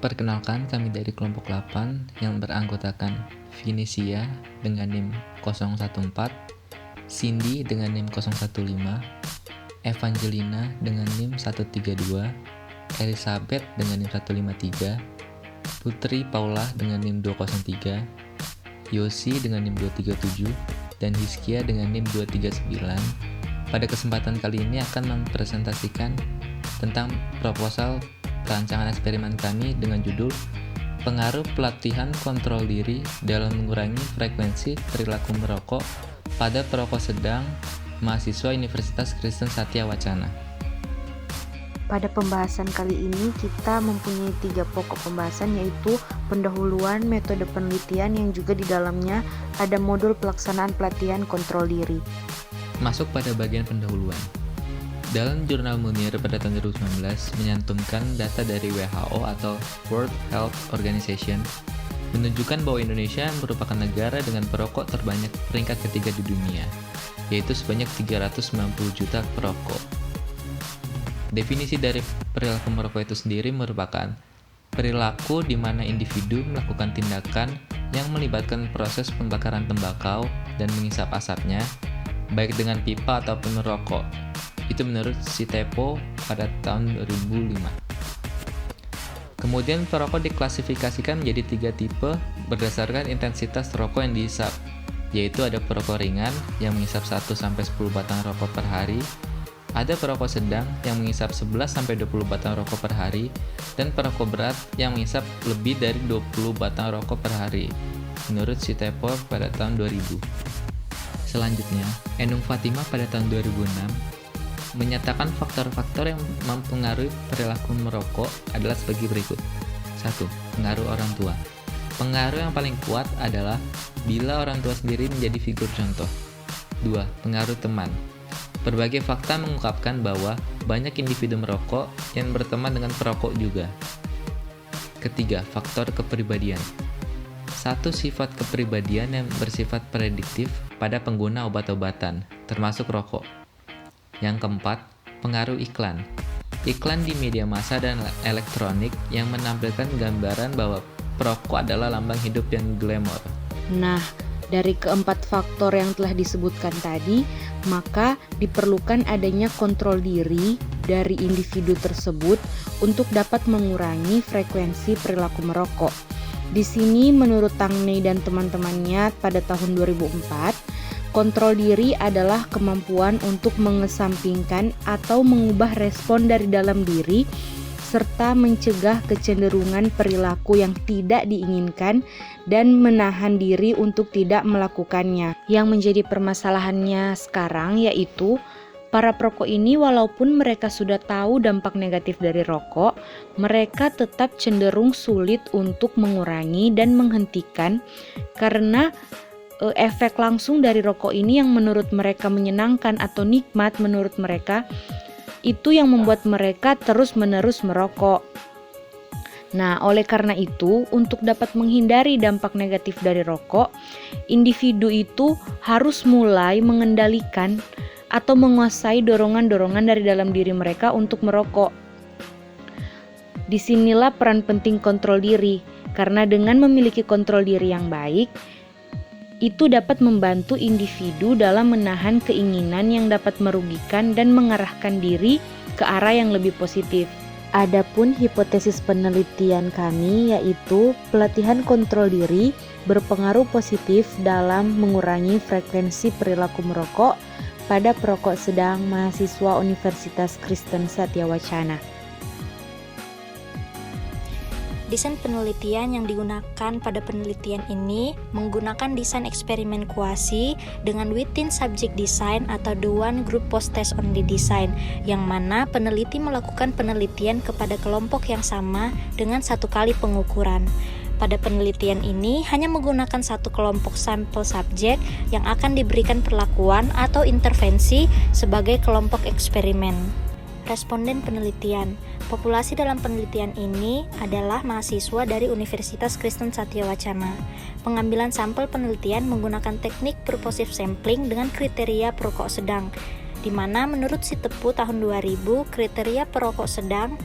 Perkenalkan, kami dari kelompok 8 yang beranggotakan Vinisia dengan NIM 014, Cindy dengan NIM 015, Evangelina dengan NIM 132, Elizabeth dengan NIM 153, Putri Paula dengan NIM 203, Yosi dengan NIM 237, dan Hizkia dengan NIM 239. Pada kesempatan kali ini akan mempresentasikan tentang proposal rancangan eksperimen kami dengan judul Pengaruh Pelatihan Kontrol Diri dalam Mengurangi Frekuensi Perilaku Merokok pada Perokok Sedang Mahasiswa Universitas Kristen Satya Wacana. Pada pembahasan kali ini kita mempunyai 3 pokok pembahasan, yaitu pendahuluan, metode penelitian, yang juga di dalamnya ada modul pelaksanaan pelatihan kontrol diri. Masuk pada bagian pendahuluan. Dalam jurnal Munir pada tahun 2019 menyantumkan data dari WHO atau World Health Organization menunjukkan bahwa Indonesia merupakan negara dengan perokok terbanyak peringkat ketiga di dunia, yaitu sebanyak 390 juta perokok. Definisi dari perilaku merokok itu sendiri merupakan perilaku di mana individu melakukan tindakan yang melibatkan proses pembakaran tembakau dan mengisap asapnya, baik dengan pipa ataupun merokok. Itu menurut Sitepo pada tahun 2005. Kemudian perokok diklasifikasikan menjadi 3 tipe berdasarkan intensitas rokok yang dihisap, yaitu ada perokok ringan yang menghisap 1-10 batang rokok per hari, ada perokok sedang yang menghisap 11-20 batang rokok per hari, dan perokok berat yang menghisap lebih dari 20 batang rokok per hari, menurut Sitepo pada tahun 2000. Selanjutnya, Enung Fatima pada tahun 2006 menyatakan faktor-faktor yang mempengaruhi perilaku merokok adalah sebagai berikut. 1. Pengaruh orang tua. Pengaruh yang paling kuat adalah bila orang tua sendiri menjadi figur contoh. 2. Pengaruh teman. Berbagai fakta mengungkapkan bahwa banyak individu merokok yang berteman dengan perokok juga. Ketiga, faktor kepribadian. 1. Sifat kepribadian yang bersifat prediktif pada pengguna obat-obatan, termasuk rokok. Yang keempat, pengaruh iklan. Iklan di media massa dan elektronik yang menampilkan gambaran bahwa perokok adalah lambang hidup yang glamor. Nah, dari keempat faktor yang telah disebutkan tadi, maka diperlukan adanya kontrol diri dari individu tersebut untuk dapat mengurangi frekuensi perilaku merokok. Di sini menurut Tangney dan teman-temannya pada tahun 2004, kontrol diri adalah kemampuan untuk mengesampingkan atau mengubah respon dari dalam diri serta mencegah kecenderungan perilaku yang tidak diinginkan dan menahan diri untuk tidak melakukannya. Yang menjadi permasalahannya sekarang yaitu para perokok ini walaupun mereka sudah tahu dampak negatif dari rokok, mereka tetap cenderung sulit untuk mengurangi dan menghentikan karena efek langsung dari rokok ini yang menurut mereka menyenangkan atau nikmat menurut mereka, itu yang membuat mereka terus-menerus merokok. Nah, oleh karena itu, untuk dapat menghindari dampak negatif dari rokok, individu itu harus mulai mengendalikan atau menguasai dorongan-dorongan dari dalam diri mereka untuk merokok. Disinilah peran penting kontrol diri, karena dengan memiliki kontrol diri yang baik, itu dapat membantu individu dalam menahan keinginan yang dapat merugikan dan mengarahkan diri ke arah yang lebih positif. Adapun hipotesis penelitian kami yaitu pelatihan kontrol diri berpengaruh positif dalam mengurangi frekuensi perilaku merokok pada perokok sedang mahasiswa Universitas Kristen Satya Wacana. Desain penelitian yang digunakan pada penelitian ini menggunakan desain eksperimen kuasi dengan within subject design atau the one group post test only design, yang mana peneliti melakukan penelitian kepada kelompok yang sama dengan 1 kali pengukuran. Pada penelitian ini hanya menggunakan 1 kelompok sampel subjek yang akan diberikan perlakuan atau intervensi sebagai kelompok eksperimen. Responden penelitian. Populasi dalam penelitian ini adalah mahasiswa dari Universitas Kristen Satya Wacana. Pengambilan sampel penelitian menggunakan teknik purposive sampling dengan kriteria perokok sedang, di mana menurut Sitepo tahun 2000 kriteria perokok sedang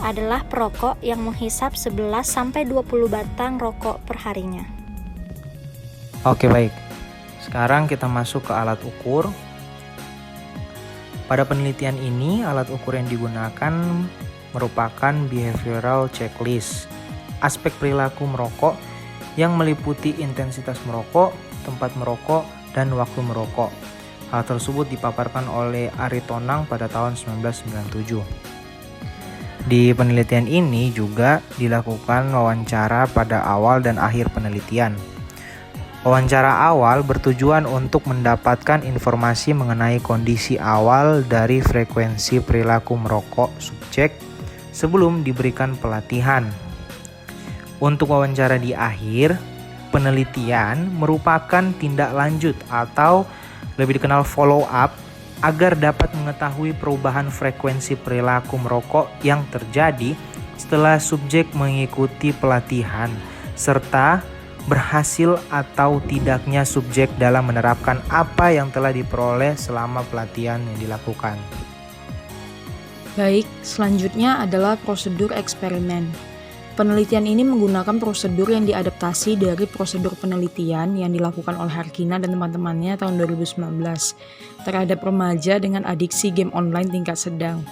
adalah perokok yang menghisap 11-20 batang rokok perharinya. Oke, baik. Sekarang kita masuk ke alat ukur. Pada penelitian ini, alat ukur yang digunakan merupakan behavioral checklist, aspek perilaku merokok yang meliputi intensitas merokok, tempat merokok, dan waktu merokok. Hal tersebut dipaparkan oleh Ari Tonang pada tahun 1997. Di penelitian ini juga dilakukan wawancara pada awal dan akhir penelitian. Wawancara awal bertujuan untuk mendapatkan informasi mengenai kondisi awal dari frekuensi perilaku merokok subjek sebelum diberikan pelatihan. Untuk wawancara di akhir, penelitian merupakan tindak lanjut atau lebih dikenal follow up agar dapat mengetahui perubahan frekuensi perilaku merokok yang terjadi setelah subjek mengikuti pelatihan, serta berhasil atau tidaknya subjek dalam menerapkan apa yang telah diperoleh selama pelatihan yang dilakukan. Baik, selanjutnya adalah prosedur eksperimen. Penelitian ini menggunakan prosedur yang diadaptasi dari prosedur penelitian yang dilakukan oleh Harkina dan teman-temannya tahun 2019 terhadap remaja dengan adiksi game online tingkat sedang.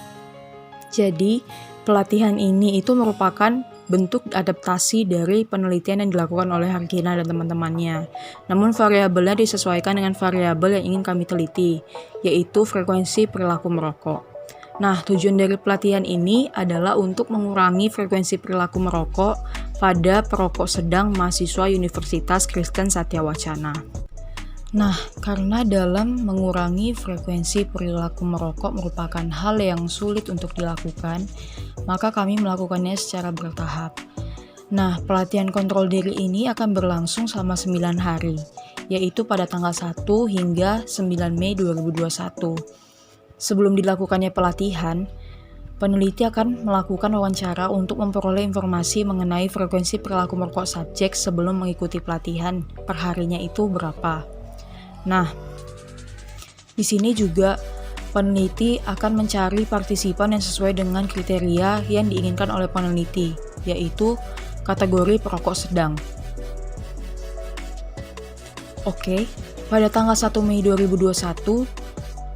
Jadi, pelatihan ini itu merupakan bentuk adaptasi dari penelitian yang dilakukan oleh Harkina dan teman-temannya. Namun variabelnya disesuaikan dengan variabel yang ingin kami teliti, yaitu frekuensi perilaku merokok. Nah, tujuan dari pelatihan ini adalah untuk mengurangi frekuensi perilaku merokok pada perokok sedang mahasiswa Universitas Kristen Satya Wacana. Nah, karena dalam mengurangi frekuensi perilaku merokok merupakan hal yang sulit untuk dilakukan, maka kami melakukannya secara bertahap. Nah, pelatihan kontrol diri ini akan berlangsung selama 9 hari, yaitu pada tanggal 1 hingga 9 Mei 2021. Sebelum dilakukannya pelatihan, peneliti akan melakukan wawancara untuk memperoleh informasi mengenai frekuensi perilaku merokok subjek sebelum mengikuti pelatihan perharinya itu berapa. Nah, di sini juga peneliti akan mencari partisipan yang sesuai dengan kriteria yang diinginkan oleh peneliti, yaitu kategori perokok sedang. Oke, pada tanggal 1 Mei 2021,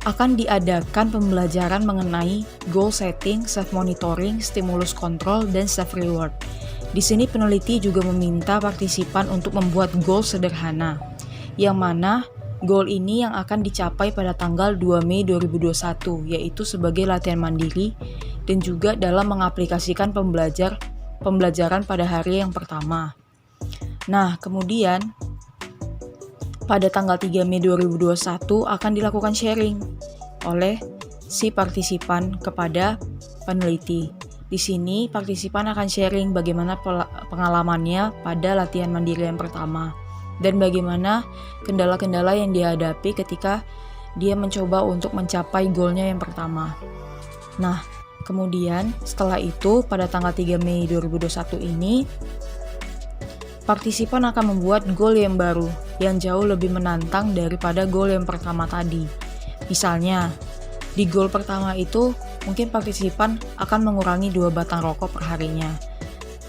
akan diadakan pembelajaran mengenai goal setting, self-monitoring, stimulus control, dan self-reward. Di sini peneliti juga meminta partisipan untuk membuat goal sederhana, yang mana goal ini yang akan dicapai pada tanggal 2 Mei 2021, yaitu sebagai latihan mandiri dan juga dalam mengaplikasikan pembelajaran pada hari yang pertama. Nah, kemudian pada tanggal 3 Mei 2021 akan dilakukan sharing oleh si partisipan kepada peneliti. Di sini partisipan akan sharing bagaimana pengalamannya pada latihan mandiri yang pertama dan bagaimana kendala-kendala yang dihadapi ketika dia mencoba untuk mencapai goalnya yang pertama. Nah, kemudian setelah itu pada tanggal 3 Mei 2021 ini partisipan akan membuat goal yang baru, yang jauh lebih menantang daripada goal yang pertama tadi. Misalnya, di goal pertama itu mungkin partisipan akan mengurangi 2 batang rokok perharinya.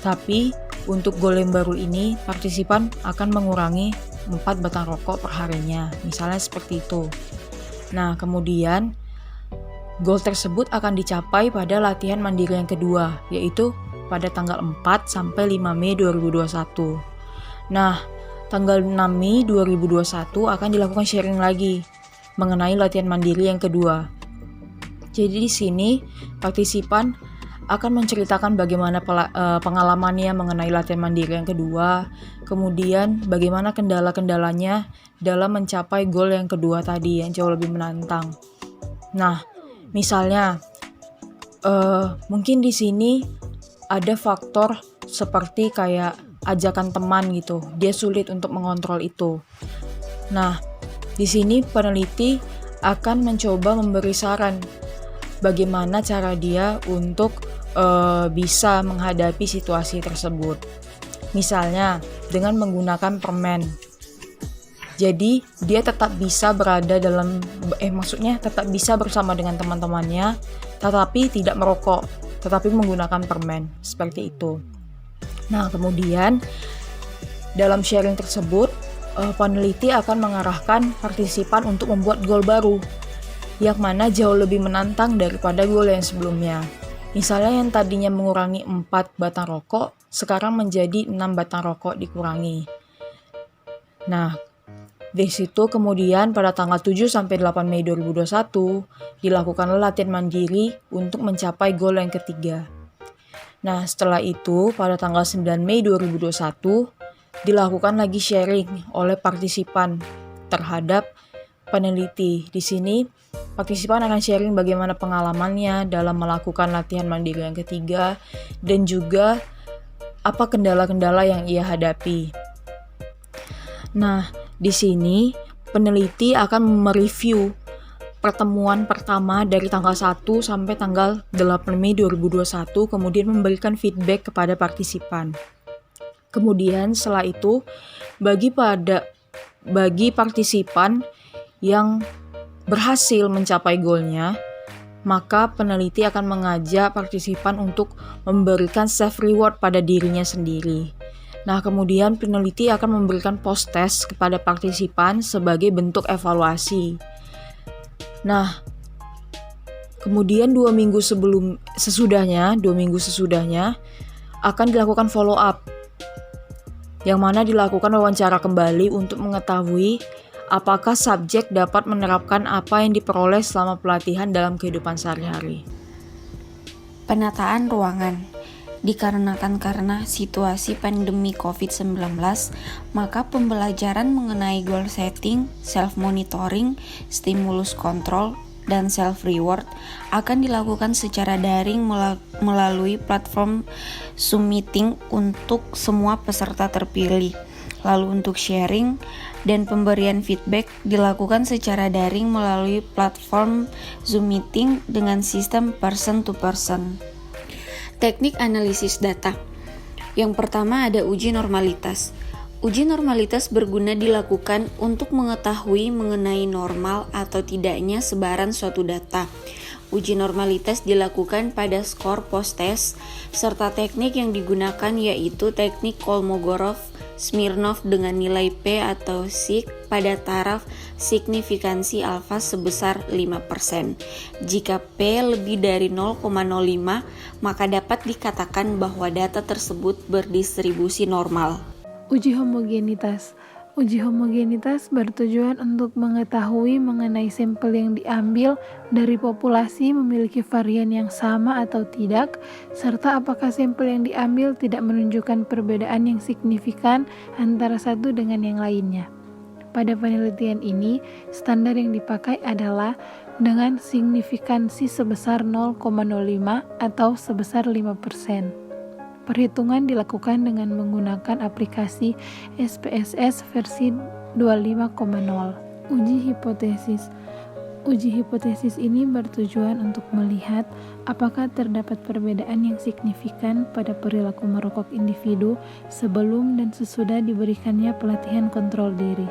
Tapi, untuk goal yang baru ini, partisipan akan mengurangi 4 batang rokok perharinya. Misalnya seperti itu. Nah, kemudian, goal tersebut akan dicapai pada latihan mandiri yang kedua, yaitu pada tanggal 4 sampai 5 Mei 2021. Nah, tanggal 6 Mei 2021 akan dilakukan sharing lagi mengenai latihan mandiri yang kedua. Jadi di sini partisipan akan menceritakan bagaimana pengalamannya mengenai latihan mandiri yang kedua, kemudian bagaimana kendala-kendalanya dalam mencapai goal yang kedua tadi yang jauh lebih menantang. Nah, misalnya mungkin di sini ada faktor seperti kayak ajakan teman gitu, dia sulit untuk mengontrol itu. Nah, di sini peneliti akan mencoba memberi saran bagaimana cara dia untuk bisa menghadapi situasi tersebut. Misalnya dengan menggunakan permen. Jadi dia tetap bisa berada tetap bisa bersama dengan teman-temannya, tetapi tidak merokok. tetapi menggunakan permen, seperti itu. Nah, kemudian dalam sharing tersebut, peneliti akan mengarahkan partisipan untuk membuat goal baru, yang mana jauh lebih menantang daripada goal yang sebelumnya. Misalnya yang tadinya mengurangi 4 batang rokok, sekarang menjadi 6 batang rokok dikurangi. Nah, di situ kemudian pada tanggal 7-8 Mei 2021, dilakukanlah latihan mandiri untuk mencapai goal yang ketiga. Nah, setelah itu pada tanggal 9 Mei 2021, dilakukan lagi sharing oleh partisipan terhadap peneliti. Di sini, partisipan akan sharing bagaimana pengalamannya dalam melakukan latihan mandiri yang ketiga dan juga apa kendala-kendala yang ia hadapi. Nah, di sini peneliti akan mereview pertemuan pertama dari tanggal 1 sampai tanggal 8 Mei 2021, kemudian memberikan feedback kepada partisipan. Kemudian setelah itu, bagi partisipan yang berhasil mencapai goalnya, maka peneliti akan mengajak partisipan untuk memberikan self reward pada dirinya sendiri. Nah, kemudian peneliti akan memberikan post test kepada partisipan sebagai bentuk evaluasi. Nah, kemudian 2 minggu sesudahnya akan dilakukan follow up, yang mana dilakukan wawancara kembali untuk mengetahui apakah subjek dapat menerapkan apa yang diperoleh selama pelatihan dalam kehidupan sehari-hari. Penataan ruangan. Dikarenakan karena situasi pandemi COVID-19, maka pembelajaran mengenai goal setting, self-monitoring, stimulus control, dan self-reward akan dilakukan secara daring melalui platform Zoom Meeting untuk semua peserta terpilih. Lalu untuk sharing dan pemberian feedback dilakukan secara daring melalui platform Zoom Meeting dengan sistem person to person. Teknik analisis data. Yang pertama ada uji normalitas. Uji normalitas berguna dilakukan untuk mengetahui mengenai normal atau tidaknya sebaran suatu data. Uji normalitas dilakukan pada skor post-test, serta teknik yang digunakan yaitu teknik Kolmogorov-Smirnov dengan nilai P atau SIG pada taraf signifikansi alfa sebesar 5%. Jika P lebih dari 0,05, maka dapat dikatakan bahwa data tersebut berdistribusi normal. Uji homogenitas. Uji homogenitas bertujuan untuk mengetahui mengenai sampel yang diambil dari populasi memiliki varian yang sama atau tidak, serta apakah sampel yang diambil tidak menunjukkan perbedaan yang signifikan antara satu dengan yang lainnya. Pada penelitian ini, standar yang dipakai adalah dengan signifikansi sebesar 0,05 atau sebesar 5%. Perhitungan dilakukan dengan menggunakan aplikasi SPSS versi 25.0. Uji hipotesis. Uji hipotesis ini bertujuan untuk melihat apakah terdapat perbedaan yang signifikan pada perilaku merokok individu sebelum dan sesudah diberikannya pelatihan kontrol diri.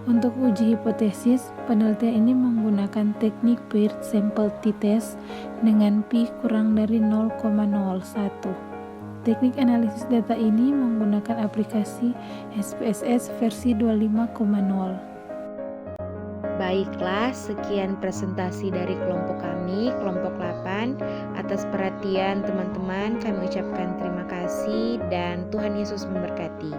Untuk uji hipotesis, penelitian ini menggunakan teknik paired sample t-test dengan P kurang dari 0,01. Teknik analisis data ini menggunakan aplikasi SPSS versi 25.0. Baiklah, sekian presentasi dari kelompok kami, kelompok 8. Atas perhatian teman-teman, kami ucapkan terima kasih dan Tuhan Yesus memberkati.